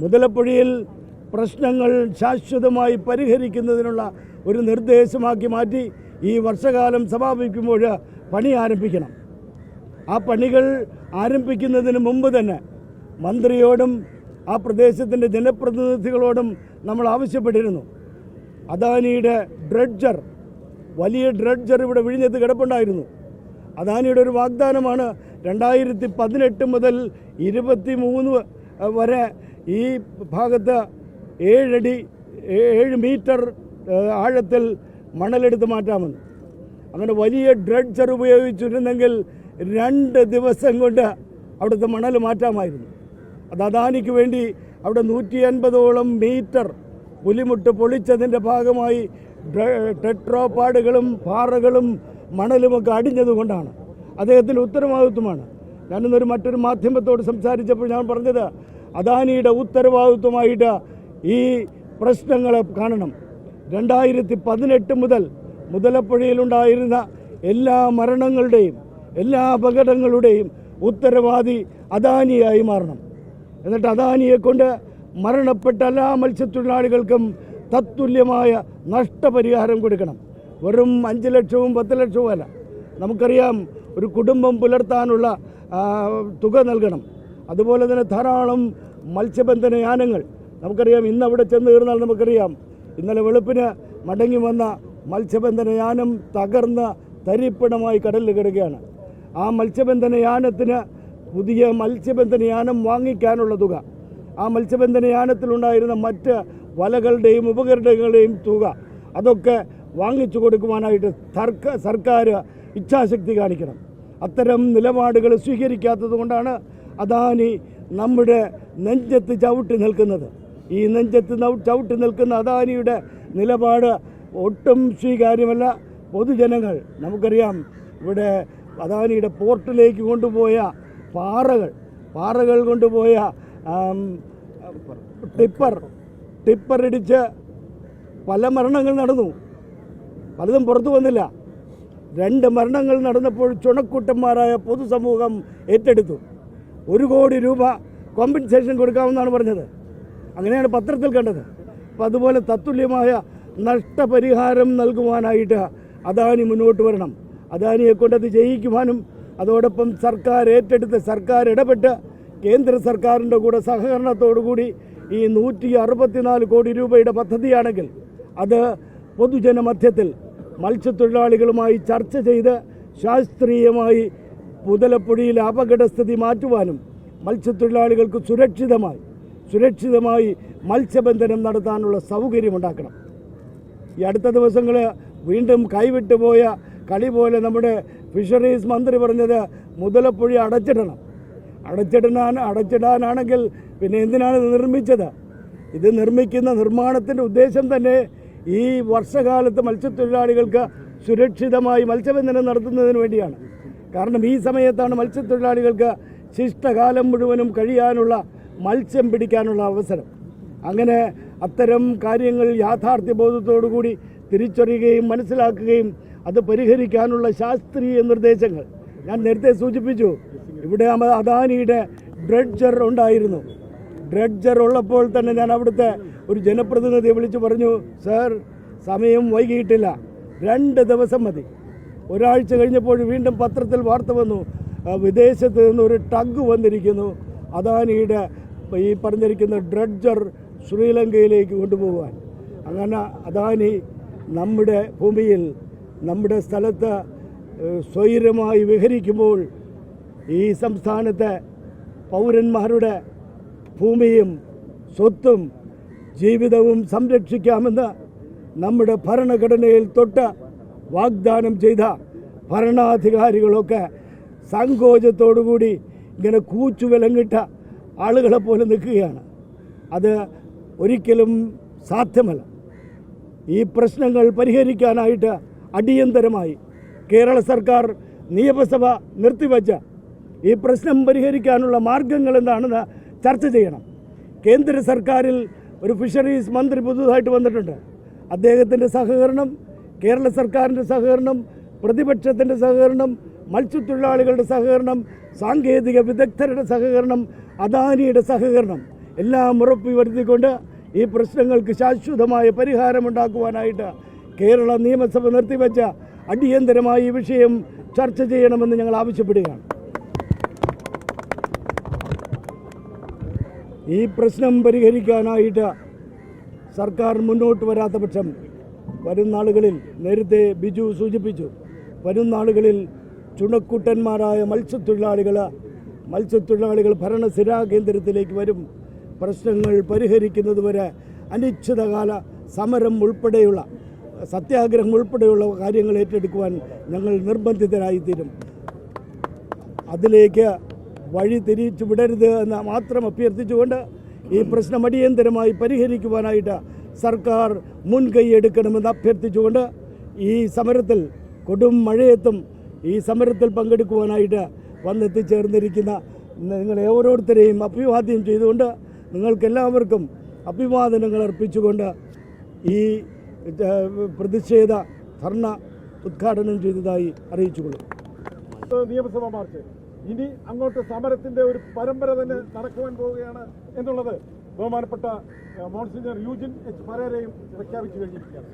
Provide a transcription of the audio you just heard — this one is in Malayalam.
മുതലപ്പുഴയിൽ പ്രശ്നങ്ങൾ ശാശ്വതമായി പരിഹരിക്കുന്നതിനുള്ള ഒരു നിർദ്ദേശമാക്കി മാറ്റി ഈ വർഷകാലം സമാപിക്കുമ്പോൾ പണി ആരംഭിക്കണം. ആ പണികൾ ആരംഭിക്കുന്നതിന് മുമ്പ് തന്നെ മന്ത്രിയോടും ആ പ്രദേശത്തിൻ്റെ ജനപ്രതിനിധികളോടും നമ്മൾ ആവശ്യപ്പെട്ടിരുന്നു. അദാനിയുടെ ഡ്രഡ്ജർ, വലിയ ഡ്രഡ്ജർ ഇവിടെ വിഴിഞ്ഞത്ത് കിടപ്പുണ്ടായിരുന്നു. അദാനിയുടെ ഒരു വാഗ്ദാനമാണ് 2018 മുതൽ 23 വരെ ഈ ഭാഗത്ത് 7 മീറ്റർ ആഴത്തിൽ മണലെടുത്ത് മാറ്റാമെന്ന്. അങ്ങനെ വലിയ ഡ്രഡ്ജർ ഉപയോഗിച്ചിരുന്നെങ്കിൽ 2 ദിവസം കൊണ്ട് അവിടുത്തെ മണൽ മാറ്റാമായിരുന്നു. അത് അദാനിക്ക് വേണ്ടി അവിടെ 150ഓളം മീറ്റർ പുലിമുട്ട് പൊളിച്ചതിൻ്റെ ഭാഗമായി ടെട്രോപാഡുകളും പാറകളും മണലുമൊക്കെ അടിഞ്ഞതുകൊണ്ടാണ്. അദ്ദേഹത്തിൻ്റെ ഉത്തരവാദിത്വമാണ്. ഞാനിന്നൊരു മറ്റൊരു മാധ്യമത്തോട് സംസാരിച്ചപ്പോൾ ഞാൻ പറഞ്ഞത്, അദാനിയുടെ ഉത്തരവാദിത്വമായിട്ട് ഈ പ്രശ്നങ്ങളെ കാണണം. 2018 മുതൽ മുതലപ്പുഴയിലുണ്ടായിരുന്ന എല്ലാ മരണങ്ങളുടെയും എല്ലാ അപകടങ്ങളുടെയും ഉത്തരവാദി അദാനിയായി മാറണം. എന്നിട്ട് അദാനിയെ കൊണ്ട് മരണപ്പെട്ട എല്ലാ മത്സ്യത്തൊഴിലാളികൾക്കും തത്തുല്യമായ നഷ്ടപരിഹാരം കൊടുക്കണം. വെറും 5 ലക്ഷവും 10 ലക്ഷവും അല്ല. നമുക്കറിയാം, ഒരു കുടുംബം പുലർത്താനുള്ള തുക നൽകണം. അതുപോലെ തന്നെ ധാരാളം മത്സ്യബന്ധന യാനങ്ങൾ നമുക്കറിയാം. ഇന്ന് അവിടെ ചെന്ന് കയറുന്നാൽ നമുക്കറിയാം, ഇന്നലെ വെളുപ്പിന് മടങ്ങി വന്ന മത്സ്യബന്ധന യാനം തകർന്ന തരിപ്പിടമായി കടലിൽ കിടക്കുകയാണ്. ആ മത്സ്യബന്ധന യാനത്തിന് പുതിയ മത്സ്യബന്ധന യാനം വാങ്ങിക്കാനുള്ള തുക, ആ മത്സ്യബന്ധന യാനത്തിലുണ്ടായിരുന്ന മറ്റ് വലകളുടെയും ഉപകരണങ്ങളുടെയും തുക, അതൊക്കെ വാങ്ങിച്ചു കൊടുക്കുവാനായിട്ട് സർക്കാർ ഇച്ഛാശക്തി കാണിക്കണം. അത്തരം നിലപാടുകൾ സ്വീകരിക്കാത്തത് കൊണ്ടാണ് അദാനി നമ്മുടെ നെഞ്ചത്ത് ചവിട്ടി നിൽക്കുന്നത്. ഈ നെഞ്ചത്ത് ചവിട്ടി നിൽക്കുന്ന അദാനിയുടെ നിലപാട് ഒട്ടും സ്വീകാര്യമല്ല. പൊതുജനങ്ങൾ, നമുക്കറിയാം, ഇവിടെ അദാനിയുടെ പോർട്ടിലേക്ക് കൊണ്ടുപോയ പാറകൾ കൊണ്ടുപോയ ടിപ്പർ ഇടിച്ച് പല മരണങ്ങൾ നടന്നു. പലതും പുറത്തു വന്നില്ല. 2 മരണങ്ങൾ നടന്നപ്പോൾ ചുണക്കൂട്ടന്മാരായ പൊതുസമൂഹം ഏറ്റെടുത്തു. 1 കോടി രൂപ കോമ്പൻസേഷൻ കൊടുക്കാമെന്നാണ് പറഞ്ഞത്. അങ്ങനെയാണ് പത്രത്തിൽ കണ്ടത്. അപ്പം അതുപോലെ തത്തുല്യമായ നഷ്ടപരിഹാരം നൽകുവാനായിട്ട് അദാനി മുന്നോട്ട് വരണം. അദാനിയെ കൊണ്ടത് ചെയ്യിക്കുവാനും അതോടൊപ്പം സർക്കാർ ഏറ്റെടുത്ത് സർക്കാർ ഇടപെട്ട് കേന്ദ്ര സർക്കാരിൻ്റെ കൂടെ സഹകരണത്തോടുകൂടി ഈ 164 കോടി രൂപയുടെ പദ്ധതിയാണെങ്കിൽ അത് പൊതുജനമധ്യത്തിൽ മത്സ്യത്തൊഴിലാളികളുമായി ചർച്ച ചെയ്ത് ശാസ്ത്രീയമായി മുതലപ്പുഴയിലെ അപകടസ്ഥിതി മാറ്റുവാനും മത്സ്യത്തൊഴിലാളികൾക്ക് സുരക്ഷിതമായി മത്സ്യബന്ധനം നടത്താനുള്ള സൗകര്യമുണ്ടാക്കണം. ഈ അടുത്ത ദിവസങ്ങൾ വീണ്ടും കൈവിട്ടുപോയ കളി പോലെ നമ്മുടെ ഫിഷറീസ് മന്ത്രി പറഞ്ഞത് മുതലപ്പുഴ അടച്ചിടാനാണെങ്കിൽ പിന്നെ എന്തിനാണ് ഇത് നിർമ്മിച്ചത്? ഇത് നിർമ്മാണത്തിൻ്റെ ഉദ്ദേശം തന്നെ ഈ വർഷകാലത്ത് മത്സ്യത്തൊഴിലാളികൾക്ക് സുരക്ഷിതമായി മത്സ്യബന്ധനം നടത്തുന്നതിന് വേണ്ടിയാണ്. കാരണം ഈ സമയത്താണ് മത്സ്യത്തൊഴിലാളികൾക്ക് ശിഷ്ടകാലം മുഴുവനും കഴിയാനുള്ള മത്സ്യം പിടിക്കാനുള്ള അവസരം. അങ്ങനെ അത്തരം കാര്യങ്ങൾ യാഥാർത്ഥ്യബോധത്തോടുകൂടി തിരിച്ചറിയുകയും മനസ്സിലാക്കുകയും അത് പരിഹരിക്കാനുള്ള ശാസ്ത്രീയ നിർദ്ദേശങ്ങൾ ഞാൻ നേരത്തെ സൂചിപ്പിച്ചു. ഇവിടെ അദാനിയുടെ ഡ്രഡ്ജർ ഉണ്ടായിരുന്നു. ഡ്രഡ്ജർ ഉള്ളപ്പോൾ തന്നെ ഞാൻ അവിടുത്തെ ഒരു ജനപ്രതിനിധിയെ വിളിച്ചു പറഞ്ഞു, സർ, സമയം വൈകിയിട്ടില്ല, 2 ദിവസം മതി. ഒരാഴ്ച കഴിഞ്ഞപ്പോൾ വീണ്ടും പത്രത്തിൽ വാർത്ത വന്നു, വിദേശത്ത് നിന്ന് ഒരു ടഗ് വന്നിരിക്കുന്നു അദാനിയുടെ ഈ പറഞ്ഞിരിക്കുന്ന ഡ്രഡ്ജർ ശ്രീലങ്കയിലേക്ക് കൊണ്ടുപോകാൻ. അങ്ങനെ അദാനി നമ്മുടെ ഭൂമിയിൽ നമ്മുടെ സ്ഥലത്ത് സ്വൈരമായി വിഹരിക്കുമ്പോൾ ഈ സംസ്ഥാനത്തെ പൗരന്മാരുടെ ഭൂമിയും സ്വത്തും ജീവിതവും സംരക്ഷിക്കാമെന്ന് നമ്മുടെ ഭരണഘടനയിൽ തൊട്ട് വാഗ്ദാനം ചെയ്ത ഭരണാധികാരികളൊക്കെ സങ്കോചത്തോടുകൂടി ഇങ്ങനെ കൂച്ചുവിലങ്ങിട്ട ആളുകളെ പോലെ നിൽക്കുകയാണ്. അത് ഒരിക്കലും സാധ്യമല്ല. ഈ പ്രശ്നങ്ങൾ പരിഹരിക്കാനായിട്ട് അടിയന്തരമായി കേരള സർക്കാർ നിയമസഭ നിർത്തിവെച്ച ഈ പ്രശ്നം പരിഹരിക്കാനുള്ള മാർഗങ്ങൾ എന്താണെന്ന് ചർച്ച ചെയ്യണം. കേന്ദ്ര സർക്കാരിൽ ഒരു ഫിഷറീസ് മന്ത്രി പുതുതായിട്ട് വന്നിട്ടുണ്ട്. അദ്ദേഹത്തിൻ്റെ സഹകരണം, കേരള സർക്കാരിൻ്റെ സഹകരണം, പ്രതിപക്ഷത്തിൻ്റെ സഹകരണം, മത്സ്യത്തൊഴിലാളികളുടെ സഹകരണം, സാങ്കേതിക വിദഗ്ധരുടെ സഹകരണം, അദാനിയുടെ സഹകരണം, എല്ലാം ഉറപ്പുവരുത്തിക്കൊണ്ട് ഈ പ്രശ്നങ്ങൾക്ക് ശാശ്വതമായ പരിഹാരമുണ്ടാക്കുവാനായിട്ട് കേരള നിയമസഭ നിർത്തിവെച്ച അടിയന്തരമായി ഈ വിഷയം ചർച്ച ചെയ്യണമെന്ന് ഞങ്ങൾ ആവശ്യപ്പെടുകയാണ്. ഈ പ്രശ്നം പരിഹരിക്കാനായിട്ട് സർക്കാർ മുന്നോട്ട് വരാത്ത പക്ഷം വരും നാളുകളിൽ, നേരത്തെ ബിജു സൂചിപ്പിച്ചു, വരും നാളുകളിൽ ചുണക്കുട്ടന്മാരായ മത്സ്യത്തൊഴിലാളികൾ ഭരണസിരാ കേന്ദ്രത്തിലേക്ക് വരും. പ്രശ്നങ്ങൾ പരിഹരിക്കുന്നതുവരെ അനിശ്ചിതകാല സമരം ഉൾപ്പെടെയുള്ള സത്യാഗ്രഹം ഉൾപ്പെടെയുള്ള കാര്യങ്ങൾ ഏറ്റെടുക്കുവാൻ ഞങ്ങൾ നിർബന്ധിതരായിത്തീരും. അതിലേക്ക് വഴി തിരിച്ചു വിടരുത് എന്ന് മാത്രം അഭ്യർത്ഥിച്ചുകൊണ്ട് ഈ പ്രശ്നം അടിയന്തരമായി പരിഹരിക്കുവാനായിട്ട് സർക്കാർ മുൻകൈ എടുക്കണമെന്ന് അഭ്യർത്ഥിച്ചുകൊണ്ട് ഈ സമരത്തിൽ, കൊടും മഴയത്തും ഈ സമരത്തിൽ പങ്കെടുക്കുവാനായിട്ട് വന്നെത്തിച്ചേർന്നിരിക്കുന്ന നിങ്ങളെ ഓരോരുത്തരെയും അഭിവാദ്യം ചെയ്തുകൊണ്ട്, നിങ്ങൾക്കെല്ലാവർക്കും അഭിവാദനങ്ങൾ അർപ്പിച്ചുകൊണ്ട് ഈ പ്രതിഷേധ ധർണ ഉദ്ഘാടനം ചെയ്തതായി അറിയിച്ചുകൊള്ളും. നിയമസഭാ മാർച്ച് ഇനി അങ്ങോട്ട് സമരത്തിന്റെ ഒരു പരമ്പര തന്നെ നടക്കുവാൻ പോവുകയാണ് എന്നുള്ളത് ബഹുമാനപ്പെട്ട മോൺസിഞ്ഞർ യൂജിൻ എച്ച് പരേരയും പ്രഖ്യാപിച്ചു കഴിഞ്ഞിരിക്കുകയാണ്.